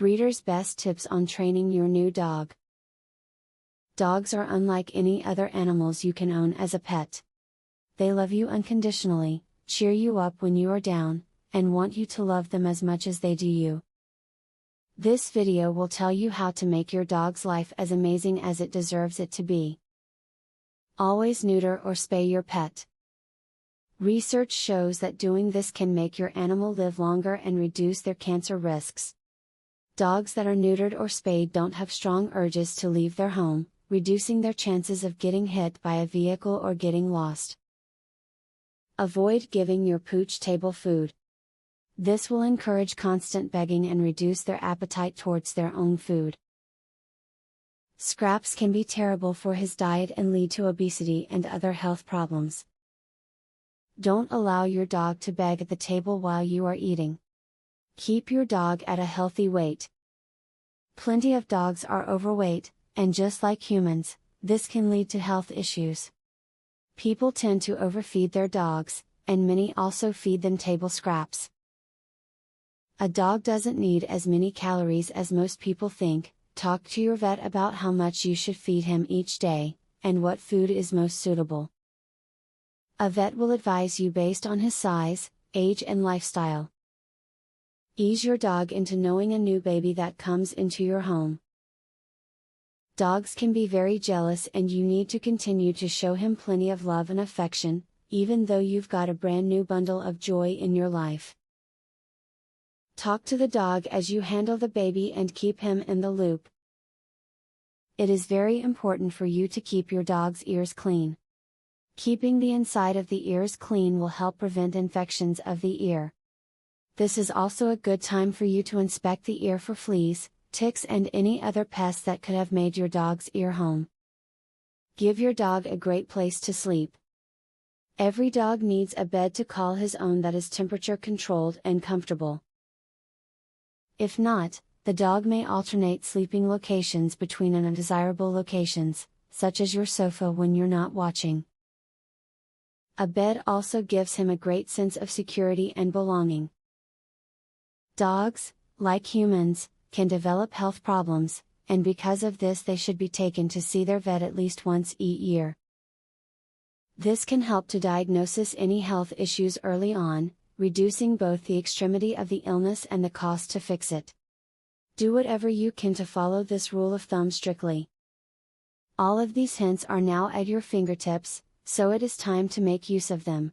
Breeder's best tips on training your new dog. Dogs are unlike any other animals you can own as a pet. They love you unconditionally, cheer you up when you are down, and want you to love them as much as they do you. This video will tell you how to make your dog's life as amazing as it deserves it to be. Always neuter or spay your pet. Research shows that doing this can make your animal live longer and reduce their cancer risks. Dogs that are neutered or spayed don't have strong urges to leave their home, reducing their chances of getting hit by a vehicle or getting lost. Avoid giving your pooch table food. This will encourage constant begging and reduce their appetite towards their own food. Scraps can be terrible for his diet and lead to obesity and other health problems. Don't allow your dog to beg at the table while you are eating. Keep your dog at a healthy weight. Plenty of dogs are overweight, and just like humans, this can lead to health issues. People tend to overfeed their dogs, and many also feed them table scraps. A dog doesn't need as many calories as most people think. Talk to your vet about how much you should feed him each day, and what food is most suitable. A vet will advise you based on his size, age and lifestyle. Ease your dog into knowing a new baby that comes into your home. Dogs can be very jealous and you need to continue to show him plenty of love and affection, even though you've got a brand new bundle of joy in your life. Talk to the dog as you handle the baby and keep him in the loop. It is very important for you to keep your dog's ears clean. Keeping the inside of the ears clean will help prevent infections of the ear. This is also a good time for you to inspect the ear for fleas, ticks and any other pests that could have made your dog's ear home. Give your dog a great place to sleep. Every dog needs a bed to call his own that is temperature controlled and comfortable. If not, the dog may alternate sleeping locations between undesirable locations, such as your sofa when you're not watching. A bed also gives him a great sense of security and belonging. Dogs, like humans, can develop health problems, and because of this they should be taken to see their vet at least once a year. This can help to diagnose any health issues early on, reducing both the extremity of the illness and the cost to fix it. Do whatever you can to follow this rule of thumb strictly. All of these hints are now at your fingertips, so it is time to make use of them.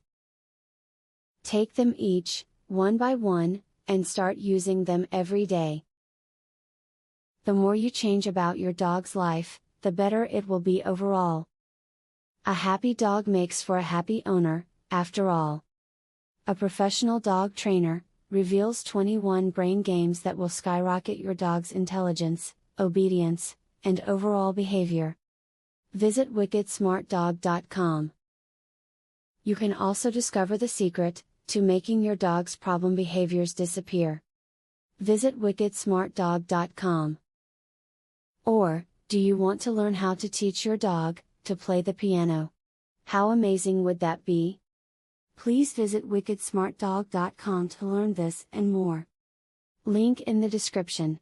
Take them each, one by one, and start using them every day. The more you change about your dog's life, the better it will be overall. A happy dog makes for a happy owner, after all. A professional dog trainer reveals 21 brain games that will skyrocket your dog's intelligence, obedience, and overall behavior. Visit wickedsmartdog.com. You can also discover the secret to making your dog's problem behaviors disappear. Visit wickedsmartdog.com. Or, do you want to learn how to teach your dog to play the piano? How amazing would that be? Please visit wickedsmartdog.com to learn this and more. Link in the description.